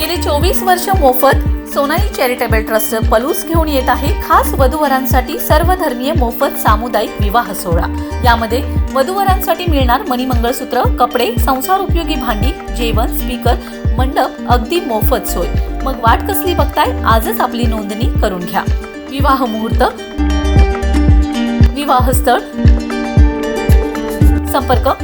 गेली 24 वर्ष मोफत सोनाई चॅरिटेबल ट्रस्ट पलूस घेऊन येत आहे खास वधूवरांसाठी सर्वधर्मीय मोफत सामुदायिक विवाह सोहळा। यामध्ये वधूवरांसाठी मिळणार मणिमंगळसूत्र, कपडे, संसार उपयोगी भांडी, जेवण, स्पीकर, मंडप अगदी मोफत सोय। मग वाट कसली बघताय? आजच आपली नोंदणी करून घ्या। विवाह मुहूर्त, विवाह स्थळ, संपर्क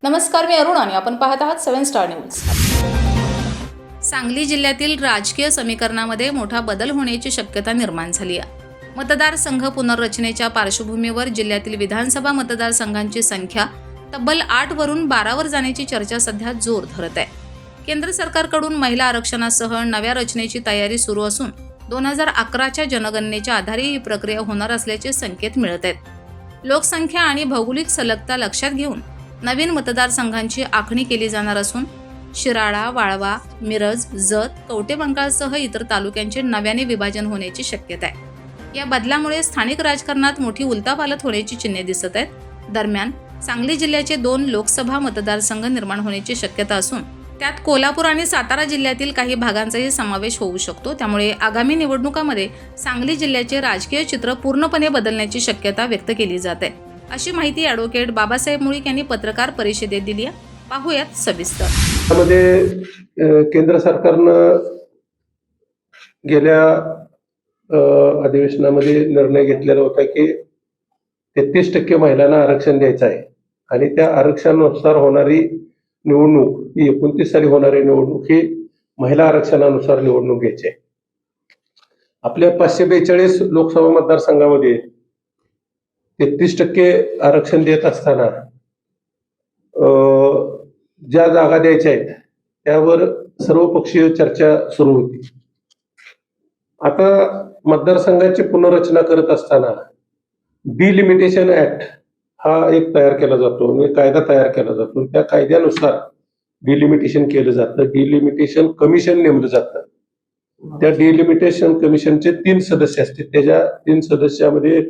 नमस्कार, मी अरुण आणि आपण पाहत आहात 7 स्टार न्यूज। सांगली जिल्ह्यातील राजकीय समीकरणामध्ये मोठा बदल होण्याची शक्यता निर्माण झाली आहे। मतदारसंघ पुनर्रचनेच्या पार्श्वभूमीवर जिल्ह्यातील विधानसभा मतदारसंघांची संख्या तब्बल 8 वरून 12 वर जाण्याची चर्चा सध्या जोर धरत आहे। केंद्र सरकारकडून महिला आरक्षणासह नव्या रचनेची तयारी सुरू असून 2011च्या जनगणनेच्या आधारे ही प्रक्रिया होणार असल्याचे संकेत मिळत आहेत। लोकसंख्या आणि भौगोलिक सलगता लक्षात घेऊन नवीन मतदारसंघांची आखणी केली जाणार असून शिराळा, वाळवा, मिरज, जत, कवठेमंकाळसह इतर तालुक्यांचे नव्याने विभाजन होण्याची शक्यता आहे। या बदलामुळे स्थानिक राजकारणात मोठी उलथापालथ होण्याची चिन्हे दिसत आहेत। दरम्यान सांगली जिल्ह्याचे 2 लोकसभा मतदारसंघ निर्माण होण्याची शक्यता असून त्यात कोल्हापूर आणि सातारा जिल्ह्यातील काही भागांचाही समावेश होऊ शकतो। त्यामुळे आगामी निवडणुकांमध्ये सांगली जिल्ह्याचे राजकीय चित्र पूर्णपणे बदलण्याची शक्यता व्यक्त केली जाते, अशी माहिती ॲडव्होकेट बाबासाहेब मुळीक यांनी पत्रकार परिषदेत दिली आहे। पाहूयात सविस्तर। त्यामध्ये केंद्र सरकारनं गेल्या अधिवेशनामध्ये निर्णय घेतलेला होता की 33% महिलांना आरक्षण द्यायचं आहे आणि त्या आरक्षणानुसार होणारी निवडणूक ही 29 साली होणारी निवडणूक ही महिला आरक्षणानुसार निवडणूक घ्यायची आहे। आपल्या 542 लोकसभा मतदारसंघामध्ये 33% आरक्षण देत असताना ज्या जागा द्यायच्या आहेत त्यावर सर्वपक्षीय चर्चा सुरू होती। आता मतदारसंघाची पुनर्रचना करत असताना डिलिमिटेशन ऍक्ट हा एक तयार केला जातो आणि कायदा तयार केला जातो। त्या कायद्यानुसार डिलिमिटेशन केलं जातं, डिलिमिटेशन कमिशन नेमलं जातं। त्या डिलिमिटेशन कमिशनचे 3 सदस्य असतील, त्याच्या 3 सदस्यामध्ये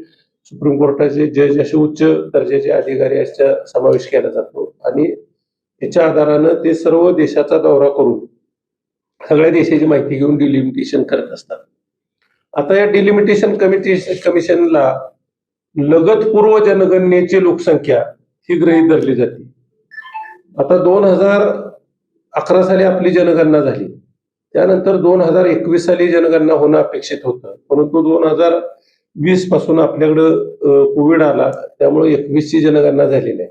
सुप्रीम कोर्टाचे जज असे उच्च दर्जाचे अधिकारी याचा समावेश केला जातो आणि त्याच्या आधारानं ते सर्व देशाचा दौरा करून सगळ्या देशाची माहिती घेऊन डिलिमिटेशन करत असतात। आता या डिलिमिटेशन कमिशनला लगतपूर्व जनगणनेची लोकसंख्या ही गृहीत धरली जाते। आता 2011 साली आपली जनगणना झाली, त्यानंतर 2021 साली जनगणना होणं अपेक्षित होतं, परंतु 2020 पासून आपल्याकडं कोविड आला, त्यामुळे 21 ची जनगणना झालेली आहे।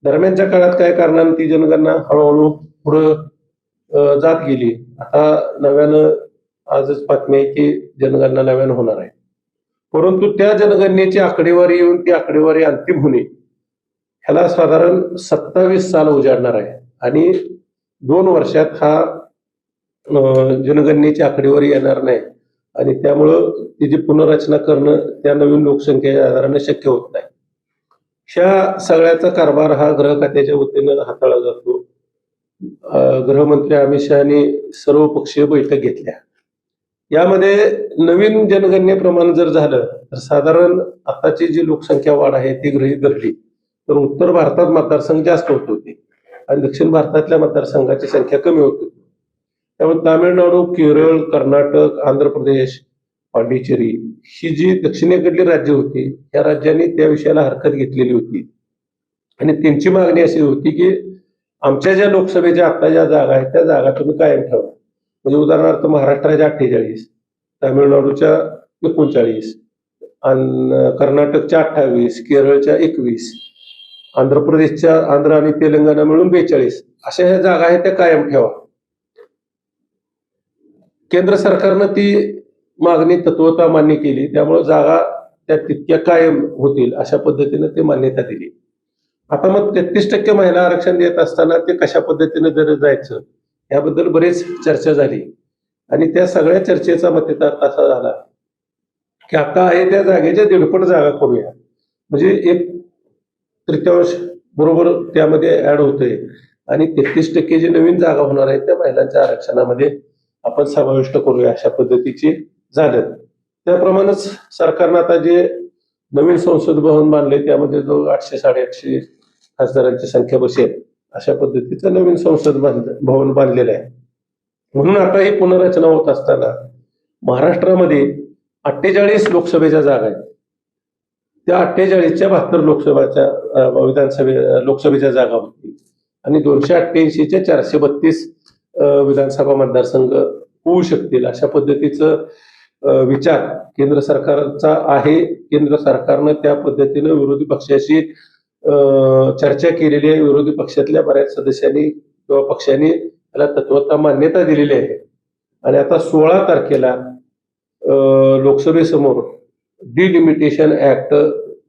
दरम्यानच्या काळात काय कारणाने ती जनगणना हळूहळू पुढे जात गेली। आता नव्यानं आजच बातमी आहे की जनगणना नव्यानं होणार आहे, परंतु त्या जनगणनेची आकडेवारी येऊन ती आकडेवारी अंतिम होणे ह्याला साधारण 27 साल उजाडणार आहे आणि 2 वर्षात हा जनगणनेची आकडेवारी येणार नाही आणि त्यामुळं तिची पुनर्रचना करणं त्या नवीन लोकसंख्येच्या आधाराने शक्य होत नाही। ह्या सगळ्याचा कारभार हा गृह खात्याच्या वतीनं हाताळला जातो। गृहमंत्री अमित शहानी सर्वपक्षीय बैठक घेतल्या। यामध्ये नवीन जनगणनेप्रमाणे जर झालं तर साधारण आताची जी लोकसंख्या वाढ आहे ती गृहीत धरली तर उत्तर भारतात मतदारसंघ जास्त होत होते आणि दक्षिण भारतातल्या मतदारसंघाची संख्या कमी होत होती। त्यामुळे तामिळनाडू, केरळ, कर्नाटक, आंध्र प्रदेश, पांडिचेरी ही जी दक्षिणेकडली राज्य होती या राज्यांनी त्या विषयाला हरकत घेतलेली होती आणि त्यांची मागणी अशी होती की आमच्या ज्या लोकसभेच्या आता ज्या जागा आहेत त्या जागा तुम्ही कायम ठेवा। म्हणजे उदाहरणार्थ महाराष्ट्राच्या 48, तामिळनाडूच्या 39, कर्नाटकच्या 28, केरळच्या 21, आंध्र प्रदेशच्या आंध्र आणि तेलंगणा मिळून 42 अशा ह्या जागा आहेत त्या कायम ठेवा। केंद्र सरकारनं ती मागणी तत्वता मान्य केली, त्यामुळे जागा त्या तितक्या कायम होतील अशा पद्धतीने ते मान्यता दिली। आता मग 33% महिला आरक्षण देत असताना ते कशा पद्धतीने जर जायचं याबद्दल बरेच चर्चा झाली आणि त्या सगळ्या चर्चेचा मतार्थ असा झाला की आता आहे त्या जागेच्या 1.5 जागा करूया, म्हणजे 1/3 बरोबर त्यामध्ये ऍड होतंय आणि 33% जी नवीन जागा होणार आहे त्या महिलांच्या आरक्षणामध्ये आपण समाविष्ट करूया अशा पद्धतीचे झालं। त्याप्रमाणेच सरकारनं आता जे नवीन संसद भवन बांधले त्यामध्ये जो 800-850 खासदारांची संख्या बसेल अशा पद्धतीचं नवीन संसद भवन बांधलेलं आहे. म्हणून आता ही पुनर्रचना होत असताना महाराष्ट्रामध्ये 48 लोकसभेच्या जागा आहेत. त्या 48च्या 72 लोकसभेच्या जागा होतील आणि 288च्या 432 विधानसभा मतदारसंघ होऊ शकतील अशा पद्धतीचं विचार केंद्र सरकारचा आहे. केंद्र सरकारनं त्या पद्धतीनं विरोधी पक्षाशी चर्चा केलेली आहे. विरोधी पक्षातल्या बऱ्याच सदस्यांनी किंवा पक्षांनी त्याला तत्वतः मान्यता दिलेली आहे आणि आता 16 तारखेला लोकसभेसमोर डिलिमिटेशन ऍक्ट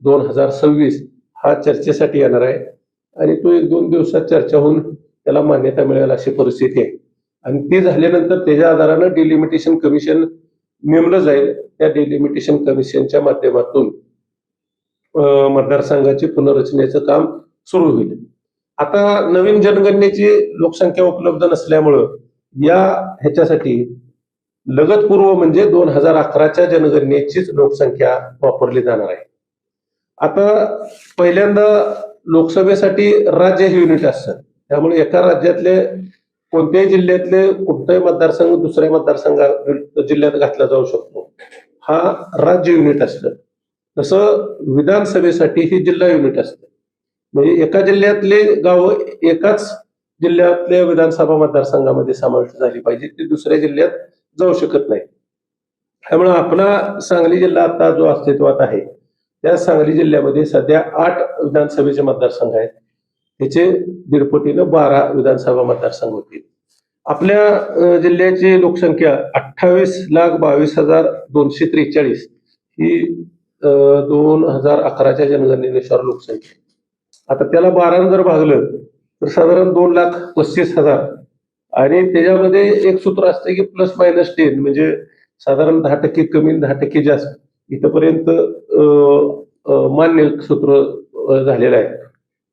2026 हा चर्चेसाठी येणार आहे आणि तो 1-2 दिवसात चर्चा होऊन त्याला मान्यता मिळेल अशी परिस्थिती आहे. आणि ती झाल्यानंतर त्याच्या आधारानं डिलिमिटेशन कमिशन नेमलं जाईल. त्या डिलिमिटेशन कमिशनच्या माध्यमातून मतदारसंघाची पुनर्रचनेचं काम सुरू होईल. आता नवीन जनगणनेची लोकसंख्या उपलब्ध नसल्यामुळं ह्याच्यासाठी लगतपूर्व म्हणजे 2011च्या जनगणनेचीच लोकसंख्या वापरली जाणार आहे. आता पहिल्यांदा लोकसभेसाठी राज्य हे युनिट असतं, त्यामुळे एका राज्यातले कोणत्याही जिल्ह्यातले कोणताही मतदारसंघ दुसऱ्या जिल्ह्यात घातला जाऊ शकतो. हा राज्य युनिट असतं. तसं विधानसभेसाठी ही जिल्हा युनिट असतं. म्हणजे एका जिल्ह्यातले गावं एकाच जिल्ह्यातल्या विधानसभा मतदारसंघामध्ये समाविष्ट झाली पाहिजे, ती दुसऱ्या जिल्ह्यात जाऊ शकत नाही. त्यामुळे आपला सांगली जिल्हा आता जो अस्तित्वात आहे त्या सांगली जिल्ह्यामध्ये सध्या 8 विधानसभेचे मतदारसंघ आहेत. त्याचे दीडपटीनं 12 विधानसभा मतदारसंघ होतील. आपल्या जिल्ह्याची लोकसंख्या 28,22,243 ही 2011च्या जनगणनेनुसार लोकसंख्या. आता त्याला 12 जर भागलं तर साधारण 2,35,000 आणि त्याच्यामध्ये एक सूत्र असतं की +-10 म्हणजे साधारण 10% कमी 10% जास्त इथपर्यंत मान्य सूत्र झालेलं आहे.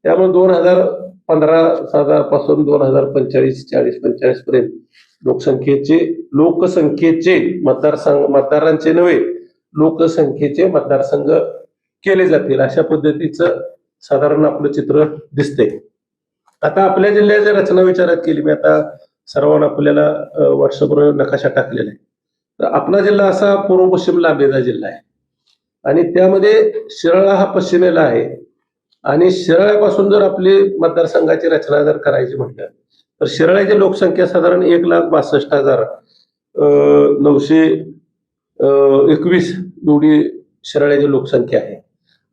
त्यामुळे 2015 पासून 2045 पर्यंत लोकसंख्येचे मतदारांचे नव्हे लोकसंख्येचे मतदारसंघ केले जातील अशा पद्धतीचं साधारण आपलं चित्र दिसतंय. आता आपल्या जिल्ह्याच्या रचना विचारात केली मी आता सर्वांना आपल्याला व्हॉट्सअपवर नकाशा टाकलेला आहे. तर आपला जिल्हा असा पूर्व पश्चिम लांबीचा जिल्हा आहे आणि त्यामध्ये शिराळा हा पश्चिमेला आहे आणि शिराळ्यापासून जर आपली मतदारसंघाची रचना जर करायची म्हटलं तर शिराळ्याची लोकसंख्या साधारण 1,62,921 एवढी शिराळ्याची लोकसंख्या आहे.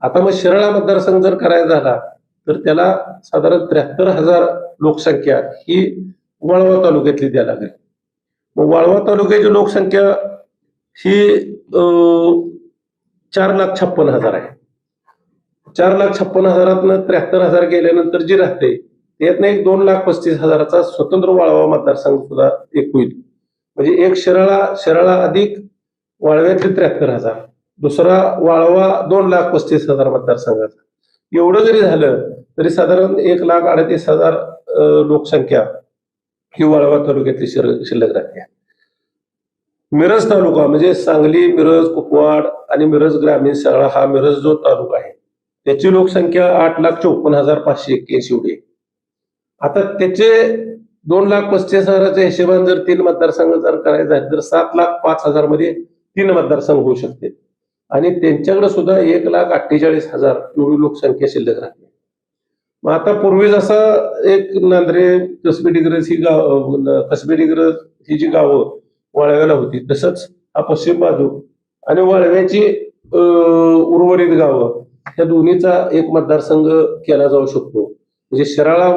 आता मग शिराळा मतदारसंघ जर करायचा झाला तर त्याला साधारण 73,000 लोकसंख्या ही वाळवा तालुक्यातली द्यायला लागेल. मग वाळवा तालुक्याची लोकसंख्या ही 4,56,000 आहे. 4,56,000 73,000 गेल्यानंतर जी राहते त्यातनं एक 2,35,000चा स्वतंत्र वाळवा मतदारसंघ सुद्धा एक होईल. म्हणजे एक शिराळा अधिक वाळव्यातले 73,000 दुसरा वाळवा 2,35,000 मतदारसंघाचा. एवढं जरी झालं तरी साधारण 1,38,000 लोकसंख्या ही वाळवा तालुक्यातली शिल्लक राहते. मिरज तालुका म्हणजे सांगली, मिरज, कुपवाड आणि मिरज ग्रामीण सगळा हा मिरज जो तालुका आहे त्याची लोकसंख्या 8,54,581 एवढी आहे. आता त्याचे 2,35,000च्या हिशोबाने जर 3 मतदारसंघ जर करायचे आहेत तर 7,05,000 मध्ये 3 मतदारसंघ होऊ शकते आणि त्यांच्याकडे सुद्धा 1,48,000 एवढी लोकसंख्या शिल्लक राहते. मग आता पूर्वी जसा एक नांद्रे, कसबे डिग्रज ही जी गावं वाळव्याला होती तसंच हा पश्चिम बाजू आणि वाळव्याची उर्वरित गावं ह्या दोन्हीचा एक मतदारसंघ केला जाऊ शकतो. म्हणजे शिराळा,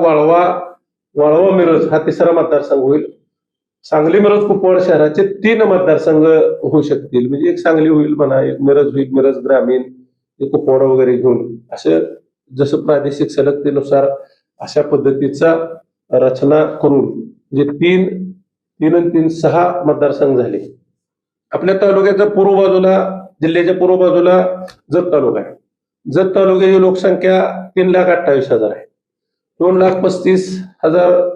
वाळवा मिरज हा 3रा मतदारसंघ होईल. सांगली, मिरज, कुपवाड शहराचे 3 मतदारसंघ होऊ शकतील. म्हणजे एक सांगली होईल म्हणा, एक मिरज होईल, मिरज ग्रामीण, कुपवाड वगैरे घेऊन असं जसं प्रादेशिक सलगतेनुसार अशा पद्धतीचा रचना करून म्हणजे 3 आणि 3 6 मतदारसंघ झाले. आपल्या तालुक्याच्या पूर्व बाजूला जिल्ह्याच्या पूर्व बाजूला जत तालुका आहे. जत तालुक्याची लोकसंख्या 3,28,000 आहे. 2,35,000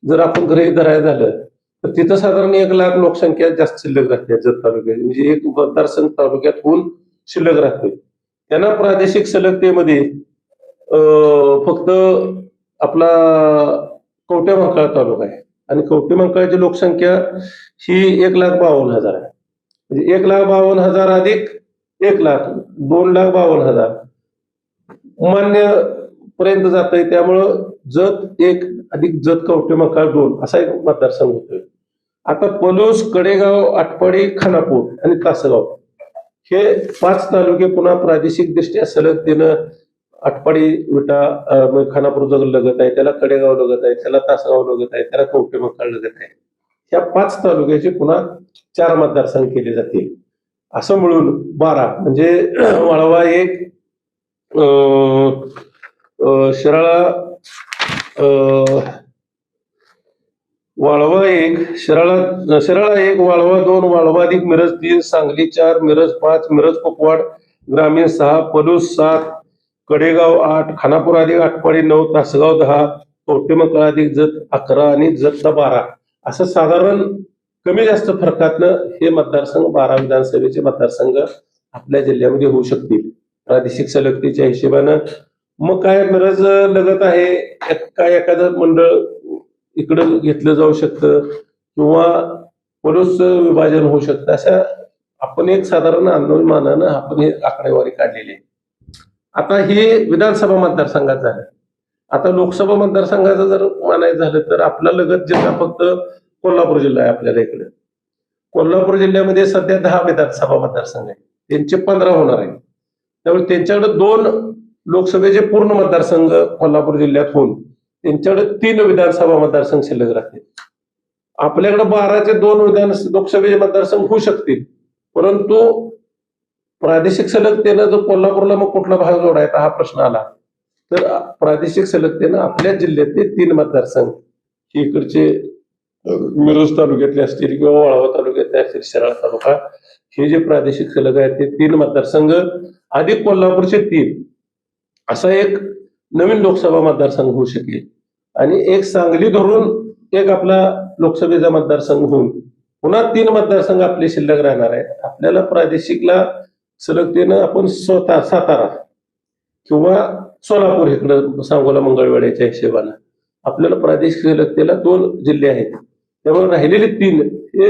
जर आपण गृहीत धरायचं झालं तर तिथं साधारण 1,00,000 लोकसंख्या जास्त शिल्लक राहते जत तालुक्यात, म्हणजे एक मतदारसंघ तालुक्यात होऊन शिल्लक राहतोय. त्यांना प्रादेशिक सलगतेमध्ये फक्त आपला कवठेमहांकाळ तालुका आहे आणि कवठेमहांकाळची लोकसंख्या ही 1,52,000 आहे. म्हणजे 1,52,000 अधिक 1,00,000 2,52,000 मान्य पर्यंत जात आहे. त्यामुळं जत 1 अधिक जत कवठेमहांकाळ 2 असा एक मतदारसंघ होतोय. आता पलूस, कडेगाव, आटपाडी, खानापूर आणि तासगाव हे 5 तालुके पुन्हा प्रादेशिक दृष्ट्या सलगतेनं आटपाडी विटा खानापूर लगत आहे, त्याला कडेगाव लगत आहे, त्याला तासगाव लगत आहे, त्याला कवठेमहांकाळ लगत आहे. ह्या 5 तालुक्याचे पुन्हा 4 मतदारसंघ केले जातील. असं मिळून 12 म्हणजे वाळवा 1, वाळवा 1, शिराळा 1, वाळवा 2, वाळवा अधिक मिरज 3, सांगली 4, मिरज 5, मिरज कुपवाड ग्रामीण 6, पलूस 7, कडेगाव 8, खानापूर अधिक आटपाडी 9, तासगाव 10, कवठेमहांकाळ अधिक जत 11 आणि जतला 12 असं साधारण कमी जास्त फरकातनं हे मतदारसंघ 12 विधानसभेचे मतदारसंघ आपल्या जिल्ह्यामध्ये होऊ शकतील प्रादेशिक सलगतेच्या हिशोबानं. मग काय मिरज लगत आहे, काय एखादं मंडळ इकडं घेतलं जाऊ शकतं किंवा पलूस विभाजन होऊ शकतं, अशा आपण एक साधारण अनुमानानं आपण हे आकडेवारी काढलेली आहे. आता हे विधानसभा मतदारसंघात झालं. आता लोकसभा मतदारसंघाचं जर म्हणायचं झालं तर आपला लगत जिल्हा फक्त कोल्हापूर जिल्हा आहे. आपल्याला इकडे कोल्हापूर जिल्ह्यामध्ये सध्या 10 विधानसभा मतदारसंघ आहेत, त्यांचे 15 होणार आहेत. त्यामुळे त्यांच्याकडे 2 लोकसभेचे पूर्ण मतदारसंघ कोल्हापूर जिल्ह्यात होऊन त्यांच्याकडे 3 विधानसभा मतदारसंघ शिल्लक राहतील. आपल्याकडे 12चे 2 लोकसभेचे मतदारसंघ होऊ शकतील, परंतु प्रादेशिक सलगतेनं जर कोल्हापूरला मग कुठला भाग जोडायचा हा प्रश्न आला तर प्रादेशिक सलगतेनं आपल्या जिल्ह्यातले 3 मतदारसंघ हे इकडचे मिरज तालुक्यातले असतील किंवा वाळवा तालुक्यातले असतील, शिराळा तालुका, हे जे प्रादेशिक सलग आहेत ते 3 मतदारसंघ अधिक कोल्हापूरचे 3 असा एक नवीन लोकसभा मतदारसंघ होऊ शकेल. आणि एक सांगली धरून एक आपला लोकसभेचा मतदारसंघ होऊन पुन्हा 3 मतदारसंघ आपले शिल्लक राहणार आहे. आपल्याला प्रादेशिकला सलगतेनं आपण स्वतः सातारा किंवा सोलापूर इकडं सांगोला मंगळवेढ्याच्या हिशोबानं आपल्याला प्रादेशिक सलगतेला 2 जिल्हे आहेत. त्यामुळे राहिलेले 3 हे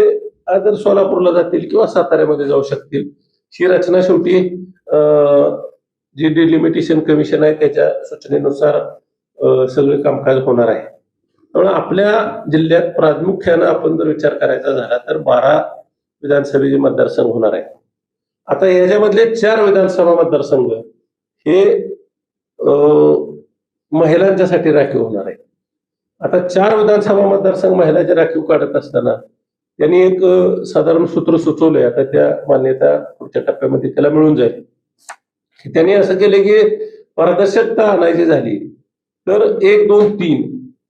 जर सोलापूरला जातील किंवा साताऱ्यामध्ये जाऊ शकतील. ही रचना शेवटी जी डिलिमिटेशन कमिशन आहे त्याच्या सूचनेनुसार सगळे कामकाज होणार आहे. त्यामुळे आपल्या जिल्ह्यात प्रामुख्यानं आपण जर विचार करायचा झाला तर 12 विधानसभेचे मतदारसंघ होणार आहे. आता याच्यामधले 4 विधानसभा मतदारसंघ हे महिलांच्यासाठी राखीव होणार आहे. आता 4 विधानसभा मतदारसंघ महिलांच्या राखीव काढत असताना त्यांनी एक साधारण सूत्र सुचवलंय. आता त्या मान्यता पुढच्या टप्प्यामध्ये त्याला मिळून जाईल. त्यांनी असं केलं की पारदर्शकता आणायची झाली तर 1, 2, 3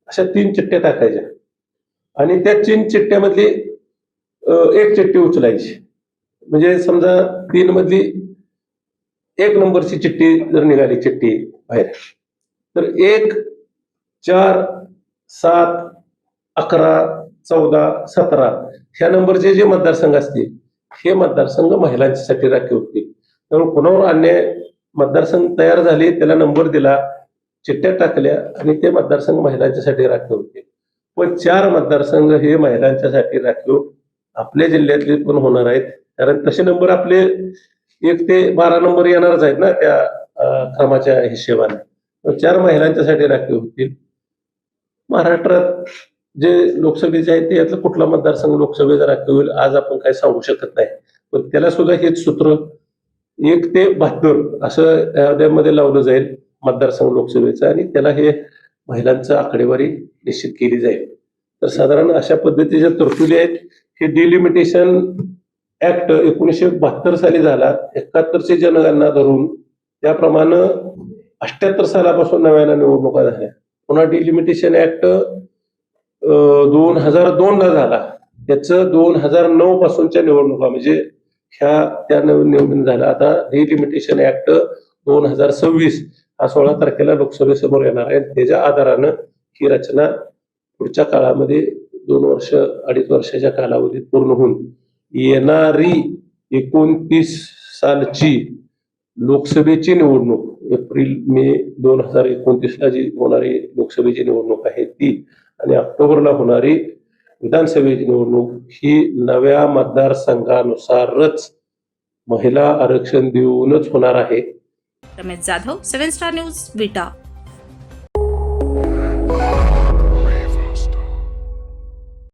अशा 3 चिठ्ठ्या टाकायच्या आणि त्या 3 चिठ्ठ्यामधली एक चिठ्ठी उचलायची. म्हणजे समजा 3 मधली 1 नंबरची चिठ्ठी जर निघाली चिठ्ठी बाहेर तर 1, 4, 7, 11, 14, 17 ह्या नंबरचे जे मतदारसंघ असतील हे मतदारसंघ महिलांसाठी राखीव होतील. त्यामुळे कोणावर अन्याय मतदारसंघ तयार झाले, त्याला नंबर दिला, चिठ्ठ्या टाकल्या आणि ते मतदारसंघ महिलांच्यासाठी राखीव होते. पण 4 मतदारसंघ हे महिलांच्यासाठी राखीव आपल्या जिल्ह्यातले पण होणार आहेत. कारण तसे नंबर आपले 1 ते 12 नंबर येणारच आहेत ना त्या क्रमाच्या हिशेबाने. 4 महिलांच्यासाठी राखीव होतील. महाराष्ट्रात जे लोकसभेचे आहेत ते यातलं कुठला मतदारसंघ लोकसभेचा राखीव होईल आज आपण काही सांगू शकत नाही. पण त्याला सुद्धा हेच सूत्र 1 ते 72 असं त्यामध्ये लावलं जाईल मतदारसंघ लोकसभेचा आणि त्याला हे महिलांचं आकडेवारी निश्चित केली जाईल. तर साधारण अशा पद्धतीच्या तरतुदी आहेत. हे डिलिमिटेशन ऍक्ट 1972 साली झाला. 71ची जनगणना धरून त्याप्रमाणे 78 सालापासून नव्यानं निवडणुका झाल्या. पुन्हा डिलिमिटेशन ऍक्ट 2002 ला झाला. त्याचं 2009 पासूनच्या निवडणुका म्हणजे ह्या त्या नवीन निवडून झाला. आता डिलिमिटेशन ऍक्ट 2026 हा 16 तारखेला लोकसभेसमोर येणार आहे. त्याच्या आधारानं ही रचना पुढच्या काळामध्ये 2 वर्ष 2.5 वर्षाच्या कालावधीत पूर्ण होऊन येणारी 29 सालची लोकसभेची निवडणूक एप्रिल मे 2029ला जी होणारी लोकसभेची निवडणूक आहे ती आणि ऑक्टोबरला होणारी विधानसभेची निवडणूक ही नव्या मतदारसंघानुसारच महिला आरक्षण देऊनच होणार आहे. रमेश जाधव, 7 स्टार न्यूज, विटा.